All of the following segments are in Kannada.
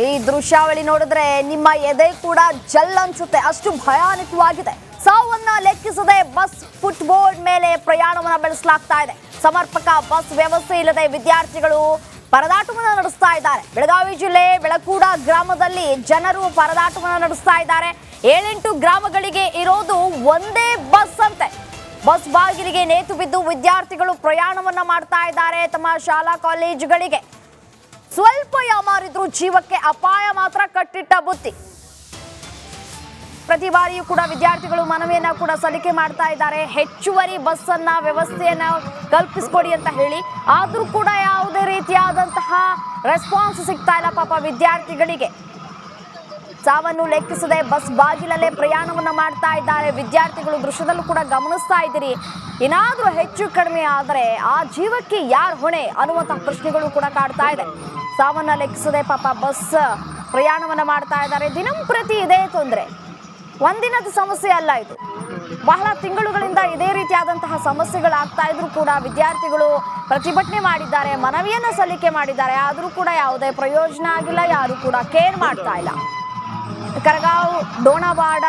ಈ ದೃಶ್ಯಾವಳಿ ನೋಡಿದ್ರೆ ನಿಮ್ಮ ಎದೆ ಕೂಡ ಜಲ್ ಅನ್ಸುತ್ತೆ, ಅಷ್ಟು ಭಯಾನಕವಾಗಿದೆ. ಸಾವನ್ನ ಲೆಕ್ಕಿಸದೆ ಬಸ್ ಫುಟ್ಬೋರ್ಡ್ ಮೇಲೆ ಪ್ರಯಾಣವನ್ನ ಬೆಳೆಸಲಾಗ್ತಾ ಇದೆ. ಸಮರ್ಪಕ ಬಸ್ ವ್ಯವಸ್ಥೆ ಇಲ್ಲದೆ ವಿದ್ಯಾರ್ಥಿಗಳು ಪರದಾಟವನ್ನ ನಡೆಸ್ತಾ ಇದ್ದಾರೆ. ಬೆಳಗಾವಿ ಜಿಲ್ಲೆ ಬೆಳಕೂಡ ಗ್ರಾಮದಲ್ಲಿ ಜನರು ಪರದಾಟವನ್ನ ನಡೆಸ್ತಾ ಇದ್ದಾರೆ. 7-8 ಗ್ರಾಮಗಳಿಗೆ ಇರೋದು ಒಂದೇ ಬಸ್ ಅಂತೆ. ಬಸ್ ಬಾಗಿಲಿಗೆ ನೇತು ಬಿದ್ದು ವಿದ್ಯಾರ್ಥಿಗಳು ಪ್ರಯಾಣವನ್ನ ಮಾಡ್ತಾ ಇದ್ದಾರೆ ತಮ್ಮ ಶಾಲಾ ಕಾಲೇಜುಗಳಿಗೆ. ಸ್ವಲ್ಪ ಯಾಮಾರಿದ್ರು ಜೀವಕ್ಕೆ ಅಪಾಯ ಮಾತ್ರ ಕಟ್ಟಿಟ್ಟ ಬುತ್ತಿ. ಪ್ರತಿ ಬಾರಿಯೂ ಕೂಡ ವಿದ್ಯಾರ್ಥಿಗಳು ಮನವಿಯನ್ನ ಕೂಡ ಸಲ್ಲಿಕೆ ಮಾಡ್ತಾ ಇದ್ದಾರೆ, ಹೆಚ್ಚುವರಿ ಬಸ್ ಅನ್ನ ವ್ಯವಸ್ಥೆಯನ್ನ ಕಲ್ಪಿಸಿಕೊಡಿ ಅಂತ ಹೇಳಿ. ಆದ್ರೂ ಕೂಡ ಯಾವುದೇ ರೀತಿಯಾದಂತಹ ರೆಸ್ಪಾನ್ಸ್ ಸಿಗ್ತಾ ಇಲ್ಲ ಪಾಪ ವಿದ್ಯಾರ್ಥಿಗಳಿಗೆ. ಸಾವನ್ನು ಲೆಕ್ಕಿಸದೆ ಬಸ್ ಬಾಗಿಲಲ್ಲೇ ಪ್ರಯಾಣವನ್ನ ಮಾಡ್ತಾ ಇದ್ದಾರೆ ವಿದ್ಯಾರ್ಥಿಗಳು. ದೃಶ್ಯದಲ್ಲೂ ಕೂಡ ಗಮನಿಸ್ತಾ ಇದ್ದೀರಿ. ಏನಾದ್ರೂ ಹೆಚ್ಚು ಕಡಿಮೆ ಆದರೆ ಆ ಜೀವಕ್ಕೆ ಯಾರು ಹೊಣೆ ಅನ್ನುವಂತಹ ಪ್ರಶ್ನೆಗಳು ಕೂಡ ಕಾಡ್ತಾ ಇದೆ. ಸಾವನ್ನ ಲೆಕ್ಕಿಸದೆ ಪಾಪ ಬಸ್ ಪ್ರಯಾಣವನ್ನ ಮಾಡ್ತಾ ಇದ್ದಾರೆ. ದಿನಂಪ್ರತಿ ಇದೇ ತೊಂದರೆ, ಒಂದಿನದ ಸಮಸ್ಯೆ ಅಲ್ಲ ಇದು. ಬಹಳ ತಿಂಗಳುಗಳಿಂದ ಇದೇ ರೀತಿಯಾದಂತಹ ಸಮಸ್ಯೆಗಳಾಗ್ತಾ ಇದ್ರು ಕೂಡ ವಿದ್ಯಾರ್ಥಿಗಳು ಪ್ರತಿಭಟನೆ ಮಾಡಿದ್ದಾರೆ, ಮನವಿಯನ್ನ ಸಲ್ಲಿಕೆ ಮಾಡಿದ್ದಾರೆ. ಆದರೂ ಕೂಡ ಯಾವುದೇ ಪ್ರಯೋಜನ ಆಗಿಲ್ಲ, ಯಾರು ಕೂಡ ಕೇರ್ ಮಾಡ್ತಾ ಇಲ್ಲ. ಕರಗಾವ್, ಡೋಣವಾಡ,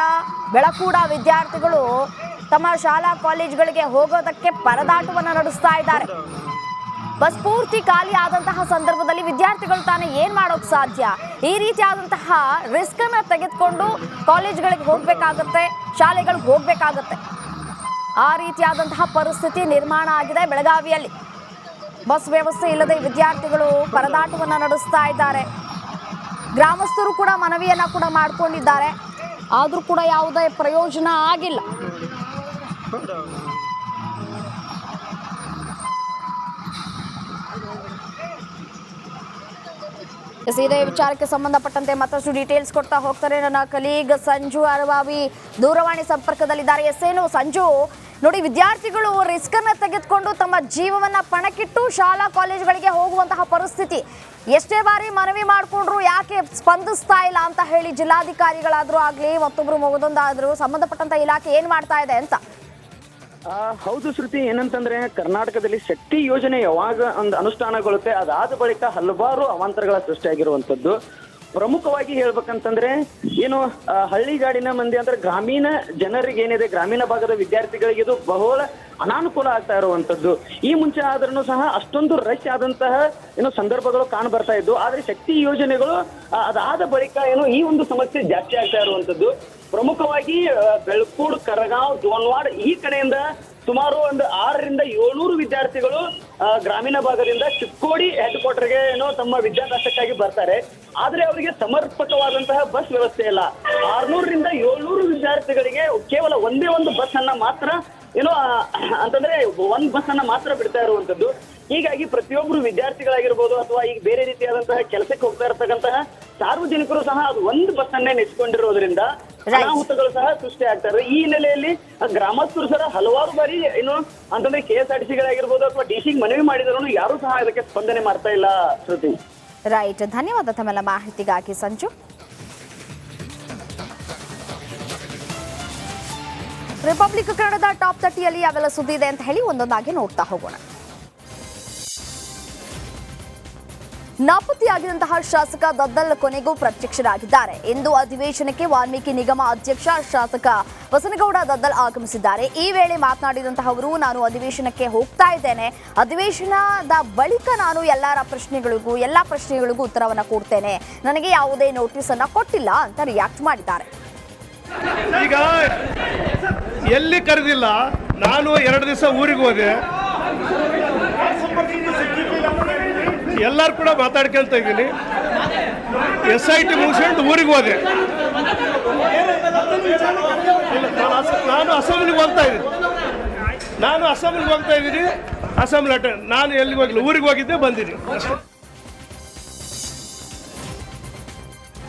ಬೆಳಕೂಡ ವಿದ್ಯಾರ್ಥಿಗಳು ತಮ್ಮ ಶಾಲಾ ಕಾಲೇಜುಗಳಿಗೆ ಹೋಗೋದಕ್ಕೆ ಪರದಾಟವನ್ನ ನಡೆಸ್ತಾ ಇದ್ದಾರೆ. ಬಸ್ ಪೂರ್ತಿ ಖಾಲಿ ಆದಂತಹ ಸಂದರ್ಭದಲ್ಲಿ ವಿದ್ಯಾರ್ಥಿಗಳು ತಾನೇ ಏನ್ ಮಾಡೋಕ್ ಸಾಧ್ಯ? ಈ ರೀತಿಯಾದಂತಹ ರಿಸ್ಕ್ ಅನ್ನ ತೆಗೆದುಕೊಂಡು ಕಾಲೇಜ್ಗಳಿಗೆ ಹೋಗ್ಬೇಕಾಗತ್ತೆ, ಶಾಲೆಗಳಿಗೆ ಹೋಗ್ಬೇಕಾಗತ್ತೆ. ಆ ರೀತಿಯಾದಂತಹ ಪರಿಸ್ಥಿತಿ ನಿರ್ಮಾಣ ಆಗಿದೆ ಬೆಳಗಾವಿಯಲ್ಲಿ. ಬಸ್ ವ್ಯವಸ್ಥೆ ಇಲ್ಲದೆ ವಿದ್ಯಾರ್ಥಿಗಳು ಪರದಾಟವನ್ನ ನಡೆಸ್ತಾ ಇದ್ದಾರೆ. ಗ್ರಾಮಸ್ಥರು ಕೂಡ ಮನವಿಯನ್ನ ಕೂಡ ಮಾಡ್ಕೊಂಡಿದ್ದಾರೆ, ಆದ್ರೂ ಕೂಡ ಯಾವುದೇ ಪ್ರಯೋಜನ ಆಗಿಲ್ಲ. ಇದೇ ವಿಚಾರಕ್ಕೆ ಸಂಬಂಧಪಟ್ಟಂತೆ ಮತ್ತಷ್ಟು ಡೀಟೇಲ್ಸ್ ಕೊಡ್ತಾ ಹೋಗ್ತಾರೆ ನನ್ನ ಕಲೀಗ್ ಸಂಜು ಅರಬಾವಿ ದೂರವಾಣಿ ಸಂಪರ್ಕದಲ್ಲಿದ್ದಾರೆ. ಏನು ಸಂಜು, ನೋಡಿ ವಿದ್ಯಾರ್ಥಿಗಳು ರಿಸ್ಕ್ ಅನ್ನ ತೆಗೆದುಕೊಂಡು ತಮ್ಮ ಜೀವವನ್ನ ಪಣಕ್ಕಿಟ್ಟು ಶಾಲಾ ಕಾಲೇಜುಗಳಿಗೆ ಹೋಗುವಂತಹ ಪರಿಸ್ಥಿತಿ. ಎಷ್ಟೇ ಬಾರಿ ಮನವಿ ಮಾಡಿಕೊಂಡ್ರು ಯಾಕೆ ಸ್ಪಂದಿಸ್ತಾ ಇಲ್ಲ ಅಂತ ಹೇಳಿ ಜಿಲ್ಲಾಧಿಕಾರಿಗಳಾದ್ರೂ ಆಗ್ಲಿ ಮತ್ತೊಬ್ರು ಮಗದೊಂದಾದ್ರೂ ಸಂಬಂಧಪಟ್ಟಂತ ಇಲಾಖೆ ಏನ್ ಮಾಡ್ತಾ ಇದೆ ಅಂತ? ಹೌದು ಶ್ರುತಿ, ಏನಂತಂದ್ರೆ ಕರ್ನಾಟಕದಲ್ಲಿ ಶಕ್ತಿ ಯೋಜನೆ ಯಾವಾಗ ಒಂದು ಅನುಷ್ಠಾನಗೊಳ್ಳುತ್ತೆ ಅದಾದ ಬಳಿಕ ಹಲವಾರು ಅವಾಂತರಗಳ ಸೃಷ್ಟಿಯಾಗಿರುವಂತದ್ದು. ಪ್ರಮುಖವಾಗಿ ಹೇಳ್ಬೇಕಂತಂದ್ರೆ ಏನು ಹಳ್ಳಿಗಾಡಿನ ಮಂದಿ ಅಂದ್ರೆ ಗ್ರಾಮೀಣ ಜನರಿಗೆ ಏನಿದೆ, ಗ್ರಾಮೀಣ ಭಾಗದ ವಿದ್ಯಾರ್ಥಿಗಳಿಗೆ ಇದು ಬಹಳ ಅನಾನುಕೂಲ ಆಗ್ತಾ ಇರುವಂತದ್ದು. ಈ ಮುಂಚೆ ಆದ್ರೂ ಸಹ ಅಷ್ಟೊಂದು ರಶ್ ಆದಂತಹ ಏನು ಸಂದರ್ಭಗಳು ಕಾಣ ಬರ್ತಾ ಇದ್ದು, ಆದ್ರೆ ಶಕ್ತಿ ಯೋಜನೆಗಳು ಅದಾದ ಬಳಿಕ ಏನು ಈ ಒಂದು ಸಮಸ್ಯೆ ಜಾಸ್ತಿ ಆಗ್ತಾ ಇರುವಂತದ್ದು. ಪ್ರಮುಖವಾಗಿ ಬೆಳಕೂಡ್, ಕರಗಾವ್, ಡೋಣವಾಡ ಈ ಕಡೆಯಿಂದ ಸುಮಾರು ಒಂದು 600 ರಿಂದ 700 ವಿದ್ಯಾರ್ಥಿಗಳು ಗ್ರಾಮೀಣ ಭಾಗದಿಂದ ಚಿಕ್ಕೋಡಿ ಹೆಡ್ ಕ್ವಾರ್ಟರ್ಗೆ ಏನೋ ತಮ್ಮ ವಿದ್ಯಾಭ್ಯಾಸಕ್ಕಾಗಿ ಬರ್ತಾರೆ. ಆದ್ರೆ ಅವರಿಗೆ ಸಮರ್ಪಕವಾದಂತಹ ಬಸ್ ವ್ಯವಸ್ಥೆ ಇಲ್ಲ. 600 ರಿಂದ 700 ವಿದ್ಯಾರ್ಥಿಗಳಿಗೆ ಕೇವಲ ಒಂದೇ ಒಂದು ಬಸ್ ಅನ್ನ ಮಾತ್ರ ಏನೋ ಅಂತಂದ್ರೆ ಒಂದ್ ಬಸ್ ಅನ್ನ ಮಾತ್ರ ಬಿಡ್ತಾ ಇರುವಂತದ್ದು. ಹೀಗಾಗಿ ಪ್ರತಿಯೊಬ್ರು ವಿದ್ಯಾರ್ಥಿಗಳಾಗಿರ್ಬೋದು ಅಥವಾ ಈಗ ಬೇರೆ ರೀತಿಯಾದಂತಹ ಕೆಲಸಕ್ಕೆ ಹೋಗ್ತಾ ಇರತಕ್ಕಂತಹ ಸಾರ್ವಜನಿಕರು ಸಹ ಅದು ಒಂದು ಬಸ್ ಅನ್ನೇ ನೆಚ್ಕೊಂಡಿರೋದ್ರಿಂದ ಅನಾಹುತಗಳು ಸಹ ಸೃಷ್ಟಿ ಆಗ್ತಾರೆ. ಈ ಹಿನ್ನೆಲೆಯಲ್ಲಿ ಗ್ರಾಮಸ್ಥರು ಸಹ ಹಲವಾರು ಬಾರಿ ಏನು ಅಂತಂದ್ರೆ KSRTCಗಳಾಗಿರ್ಬೋದು ಅಥವಾ DC ಮನವಿ ಮಾಡಿದ್ರು ಯಾರು ಸಹ ಇದಕ್ಕೆ ಸ್ಪಂದನೆ ಮಾಡ್ತಾ ಇಲ್ಲ ಶ್ರುತಿ. ರೈಟ್, ಧನ್ಯವಾದ ತಮ್ಮೆಲ್ಲ ಮಾಹಿತಿಗಾಗಿ ಸಂಜು. ರಿಪಬ್ಲಿಕ್ ಕನ್ನಡದ ಟಾಪ್ 30ಯಲ್ಲಿ ಯಾವೆಲ್ಲ ಸುದ್ದಿ ಇದೆ ಅಂತ ಹೇಳಿ ಒಂದೊಂದಾಗಿ ನೋಡ್ತಾ ಹೋಗೋಣ. ನಾಪತ್ತೆಯಾಗಿದ್ದಂತಹ ಶಾಸಕ ದದ್ದಲ್ ಕೊನೆಗೂ ಪ್ರತ್ಯಕ್ಷರಾಗಿದ್ದಾರೆ. ಇಂದು ಅಧಿವೇಶನಕ್ಕೆ ವಾಲ್ಮೀಕಿ ನಿಗಮ ಅಧ್ಯಕ್ಷ ಶಾಸಕ ಬಸನಗೌಡ ದದ್ದಲ್ ಆಗಮಿಸಿದ್ದಾರೆ. ಈ ವೇಳೆ ಮಾತನಾಡಿದಂತಹ ಅವರು, ನಾನು ಅಧಿವೇಶನಕ್ಕೆ ಹೋಗ್ತಾ ಇದ್ದೇನೆ, ಅಧಿವೇಶನದ ಬಳಿಕ ನಾನು ಎಲ್ಲಾ ಪ್ರಶ್ನೆಗಳಿಗೂ ಉತ್ತರವನ್ನ ಕೊಡ್ತೇನೆ, ನನಗೆ ಯಾವುದೇ ನೋಟಿಸ್ ಅನ್ನ ಕೊಟ್ಟಿಲ್ಲ ಅಂತ ರಿಯಾಕ್ಟ್ ಮಾಡಿದ್ದಾರೆ. ಈಗ ಎಲ್ಲಿ ಕರೆದಿಲ್ಲ, ನಾನು 2 ದಿವಸ ಊರಿಗೆ ಹೋದೆ, ಎಲ್ಲರೂ ಕೂಡ ಮಾತಾಡ್ಕೊಂತ ಇದ್ದೀನಿ. SIT ಮುಗಿಸ್ಕೊಂಡು ಊರಿಗೆ ಹೋದೆ. ನಾನು ಅಸೆಂಬ್ಲಿಗೆ ಹೋಗ್ತಾ ಇದ್ದೀನಿ. ಅಸೆಂಬ್ಲಿ ಅಟೆಂಡ್ ನಾನು ಎಲ್ಲಿಗೆ ಹೋಗಿಲ್ಲ, ಊರಿಗೆ ಹೋಗಿದ್ದೆ, ಬಂದಿದ್ದೀನಿ ಅಷ್ಟೇ.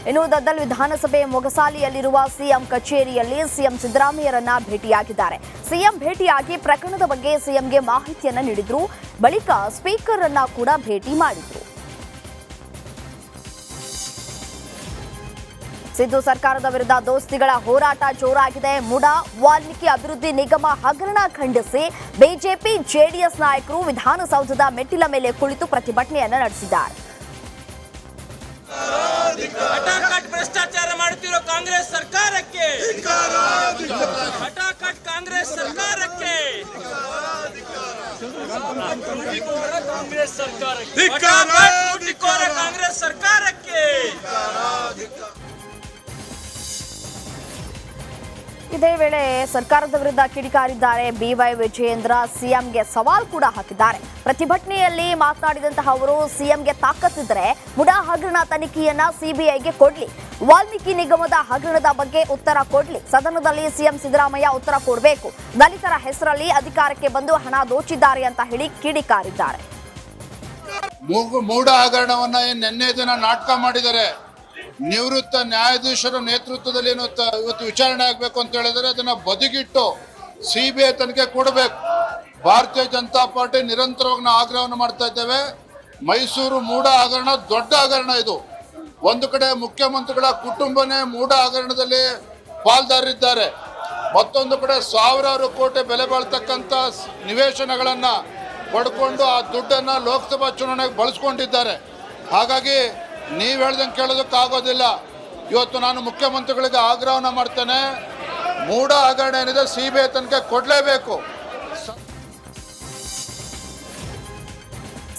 ಇನ್ನು ದದ್ದಲ್ ವಿಧಾನಸಭೆ ಮೊಗಸಾಲಿಯಲ್ಲಿರುವ ಸಿಎಂ ಕಚೇರಿಯಲ್ಲಿ ಸಿಎಂ ಸಿದ್ದರಾಮಯ್ಯರನ್ನ ಭೇಟಿಯಾಗಿದ್ದಾರೆ. ಸಿಎಂ ಭೇಟಿಯಾಗಿ ಪ್ರಕರಣದ ಬಗ್ಗೆ ಸಿಎಂಗೆ ಮಾಹಿತಿಯನ್ನ ನೀಡಿದ್ರು. ಬಳಿಕ ಸ್ಪೀಕರ್ ಅನ್ನ ಕೂಡ ಭೇಟಿ ಮಾಡಿದ್ರು. ಸಿದ್ದು ಸರ್ಕಾರದ ವಿರುದ್ಧ ದೋಸ್ತಿಗಳ ಹೋರಾಟ ಜೋರಾಗಿದೆ. ಮುಡಾ ವಾಲ್ಮೀಕಿ ಅಭಿವೃದ್ಧಿ ನಿಗಮ ಹಗರಣ ಖಂಡಿಸಿ ಬಿಜೆಪಿ ಜೆಡಿಎಸ್ ನಾಯಕರು ವಿಧಾನಸೌಧದ ಮೆಟ್ಟಿಲ ಮೇಲೆ ಕುಳಿತು ಪ್ರತಿಭಟನೆಯನ್ನ ನಡೆಸಿದ್ದಾರೆ. ಹಠಾಕಟ್ ಭ್ರಷ್ಟಾಚಾರ ಮಾಡುತ್ತಿರೋ ಕಾಂಗ್ರೆಸ್ ಸರ್ಕಾರಕ್ಕೆ, ಹಠಾಕಟ್ ಕಾಂಗ್ರೆಸ್ ಸರ್ಕಾರಕ್ಕೆ, ಕಾಂಗ್ರೆಸ್ ಸರ್ಕಾರಕ್ಕೆ, ಕಾಂಗ್ರೆಸ್ ಸರ್ಕಾರಕ್ಕೆ. ಇದೇ ವೇಳೆ ಸರ್ಕಾರದ ವಿರುದ್ಧ ಕಿಡಿಕಾರಿದ್ದಾರೆ ಬಿವೈ ವಿಜಯೇಂದ್ರ. ಸಿಎಂಗೆ ಸವಾಲ್ ಕೂಡ ಹಾಕಿದ್ದಾರೆ. ಪ್ರತಿಭಟನೆಯಲ್ಲಿ ಮಾತನಾಡಿದಂತಹ ಅವರು, ಸಿಎಂಗೆ ತಾಕತ್ತಿದ್ರೆ ಮುಡಾ ಹಗರಣ ತನಿಖೆಯನ್ನ ಸಿಬಿಐಗೆ ಕೊಡ್ಲಿ, ವಾಲ್ಮೀಕಿ ನಿಗಮದ ಹಗರಣದ ಬಗ್ಗೆ ಉತ್ತರ ಕೊಡ್ಲಿ, ಸದನದಲ್ಲಿ ಸಿಎಂ ಸಿದ್ದರಾಮಯ್ಯ ಉತ್ತರ ಕೊಡಬೇಕು, ದಲಿತರ ಹೆಸರಲ್ಲಿ ಅಧಿಕಾರಕ್ಕೆ ಬಂದು ಹಣ ದೋಚಿದ್ದಾರೆ ಅಂತ ಹೇಳಿ ಕಿಡಿಕಾರಿದ್ದಾರೆ. ಮೂಢ ಹಗರಣವನ್ನ ನಿನ್ನೆ ದಿನ ನಾಟಕ ಮಾಡಿದ್ದಾರೆ. ನಿವೃತ್ತ ನ್ಯಾಯಾಧೀಶರ ನೇತೃತ್ವದಲ್ಲಿ ಇವತ್ತು ವಿಚಾರಣೆ ಆಗಬೇಕು ಅಂತ ಹೇಳಿದರೆ ಅದನ್ನ ಬದಿಗಿಟ್ಟು ಸಿಬಿಐ ತನಿಖೆ ಕೊಡಬೇಕು. ಭಾರತೀಯ ಜನತಾ ಪಾರ್ಟಿ ನಿರಂತರವಾಗಿ ನಾವು ಆಗ್ರಹವನ್ನು ಮಾಡ್ತಾ ಇದ್ದೇವೆ. ಮೈಸೂರು ಮೂಢ ಹಗರಣ ದೊಡ್ಡ ಹಗರಣ. ಇದು ಒಂದು ಕಡೆ ಮುಖ್ಯಮಂತ್ರಿಗಳ ಕುಟುಂಬನೇ ಮೂಢ ಹಗರಣದಲ್ಲಿ ಪಾಲ್ದಾರಿದ್ದಾರೆ, ಮತ್ತೊಂದು ಕಡೆ ಸಾವಿರಾರು ಕೋಟಿ ಬೆಲೆ ಬಾಳ್ತಕ್ಕಂಥ ನಿವೇಶನಗಳನ್ನ ಪಡ್ಕೊಂಡು ಆ ದುಡ್ಡನ್ನ ಲೋಕಸಭಾ ಚುನಾವಣೆಗೆ ಬಳಸ್ಕೊಂಡಿದ್ದಾರೆ. ಹಾಗಾಗಿ ನೀವು ಹೇಳ್ದಂಗೆ ಕೇಳೋದಕ್ಕಾಗೋದಿಲ್ಲ. ಇವತ್ತು ನಾನು ಮುಖ್ಯಮಂತ್ರಿಗಳಿಗೆ ಆಗ್ರಹವನ್ನು ಮಾಡ್ತೇನೆ, ಮೂಢ ಹಗರಣ ಏನಿದೆ ಸಿಬಿಐ ತನಿಖೆ ಕೊಡಲೇಬೇಕು.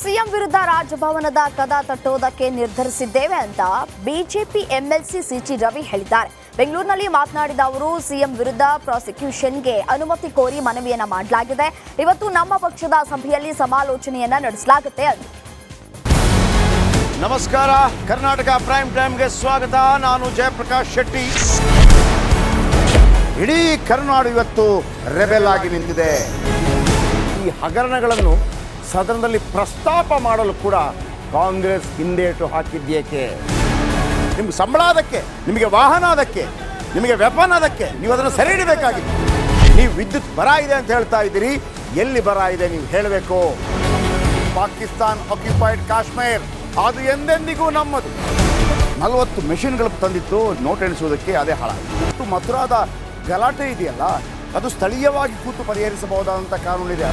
ಸಿಎಂ ವಿರುದ್ಧ ರಾಜಭವನದ ಕದ ತಟ್ಟುವುದಕ್ಕೆ ನಿರ್ಧರಿಸಿದ್ದೇವೆ ಅಂತ ಬಿಜೆಪಿ ಎಂಎಲ್ಸಿ ಸಿಟಿ ರವಿ ಹೇಳಿದ್ದಾರೆ. ಬೆಂಗಳೂರಿನಲ್ಲಿ ಮಾತನಾಡಿದ ಅವರು, ಸಿಎಂ ವಿರುದ್ಧ ಪ್ರಾಸಿಕ್ಯೂಷನ್ಗೆ ಅನುಮತಿ ಕೋರಿ ಮನವಿಯನ್ನ ಮಾಡಲಾಗಿದೆ. ಇವತ್ತು ನಮ್ಮ ಪಕ್ಷದ ಸಭೆಯಲ್ಲಿ ಸಮಾಲೋಚನೆಯನ್ನ ನಡೆಸಲಾಗುತ್ತೆ ಅಂತ. ನಮಸ್ಕಾರ, ಕರ್ನಾಟಕ ಪ್ರೈಮ್ ಟೈಮ್ಗೆ ಸ್ವಾಗತ. ನಾನು ಜಯಪ್ರಕಾಶ್ ಶೆಟ್ಟಿ. ಇಡೀ ಕರ್ನಾಡು ಇವತ್ತು ರೆಬೆಲ್ ಆಗಿ ನಿಂತಿದೆ. ಈ ಹಗರಣಗಳನ್ನು ಸದನದಲ್ಲಿ ಪ್ರಸ್ತಾಪ ಮಾಡಲು ಕೂಡ ಕಾಂಗ್ರೆಸ್ ಹಿಂದೇಟು ಹಾಕಿದ್ದೇಕೆ? ನಿಮ್ಗೆ ಸಂಬಳ ಅದಕ್ಕೆ, ನಿಮಗೆ ವಾಹನ ಅದಕ್ಕೆ, ನಿಮಗೆ ವೆಪನ್ ಅದಕ್ಕೆ, ನೀವು ಅದನ್ನು ಸೆರೆ ಹಿಡಬೇಕಾಗಿತ್ತು. ನೀವು ವಿದ್ಯುತ್ ಬರ ಇದೆ ಅಂತ ಹೇಳ್ತಾ ಇದ್ದೀರಿ, ಎಲ್ಲಿ ಬರ ಇದೆ ನೀವು ಹೇಳಬೇಕು. ಪಾಕಿಸ್ತಾನ್ ಆಕ್ಯುಪೈಡ್ ಕಾಶ್ಮೀರ್ ಅದು ಎಂದೆಂದಿಗೂ ನಮ್ಮದು. 40 ಮೆಷಿನ್ಗಳು ತಂದಿತ್ತು ನೋಟ್ ಎಣಿಸುವುದಕ್ಕೆ, ಅದೇ ಹಾಳಾಯಿತು. ಮಥುರಾದ ಗಲಾಟೆ ಇದೆಯಲ್ಲ, ಅದು ಸ್ಥಳೀಯವಾಗಿ ಕೂತು ಪರಿಹರಿಸಬಹುದಾದಂಥ ಕಾನೂನಿದೆ.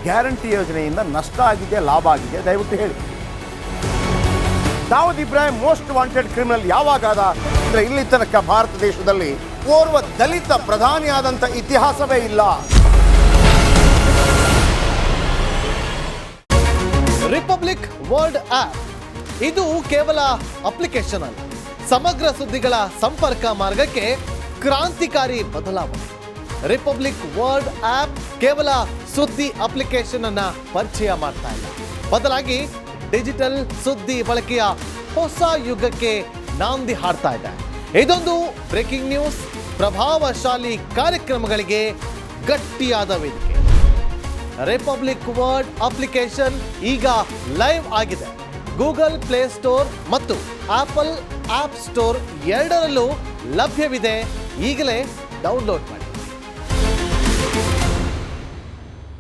ಗ್ಯಾರಂಟಿ ಯೋಜನೆಯಿಂದ ನಷ್ಟ ಆಗಿದೆ, ಲಾಭ ಆಗಿದೆ, ದಯವಿಟ್ಟು ಹೇಳಿ. Dawood Ibrahim most wanted criminal ಯಾವಾಗಾದ ಅಂದರೆ ಇಲ್ಲಿ ತನಕ ಭಾರತ ದೇಶದಲ್ಲಿ ಓರ್ವ ದಲಿತ ಪ್ರಧಾನಿಯಾದಂಥ ಇತಿಹಾಸವೇ ಇಲ್ಲ. ರಿಪಬ್ಲಿಕ್ ವರ್ಲ್ಡ್ ಆಪ್ ಇದು ಕೇವಲ ಅಪ್ಲಿಕೇಶನ್ ಅಲ್ಲ, ಸಮಗ್ರ ಸುದ್ದಿಗಳ ಸಂಪರ್ಕ ಮಾರ್ಗಕ್ಕೆ ಕ್ರಾಂತಿಕಾರಿ ಬದಲಾವಣೆ. ರಿಪಬ್ಲಿಕ್ ವರ್ಲ್ಡ್ ಆಪ್ ಕೇವಲ ಸುದ್ದಿ ಅಪ್ಲಿಕೇಶನ್ ಅನ್ನ ಪರಿಚಯ ಮಾಡ್ತಾ ಇಲ್ಲ, ಬದಲಾಗಿ ಡಿಜಿಟಲ್ ಸುದ್ದಿ ಬಳಕೆಯ ಹೊಸ ಯುಗಕ್ಕೆ ನಾಂದಿ ಹಾಡ್ತಾ ಇದೆ. ಇದೊಂದು ಬ್ರೇಕಿಂಗ್ ನ್ಯೂಸ್, ಪ್ರಭಾವಶಾಲಿ ಕಾರ್ಯಕ್ರಮಗಳಿಗೆ ಗಟ್ಟಿಯಾದ ವೇದಿಕೆ. ರಿಪಬ್ಲಿಕ್ ವರ್ಲ್ಡ್ ಅಪ್ಲಿಕೇಶನ್ ಈಗ ಲೈವ್ ಆಗಿದೆ. ಗೂಗಲ್ ಪ್ಲೇ ಸ್ಟೋರ್ ಮತ್ತು ಆಪಲ್ ಆಪ್ ಸ್ಟೋರ್ ಎರಡರಲ್ಲೂ ಲಭ್ಯವಿದೆ. ಈಗಲೇ ಡೌನ್ಲೋಡ್ ಮಾಡಿ.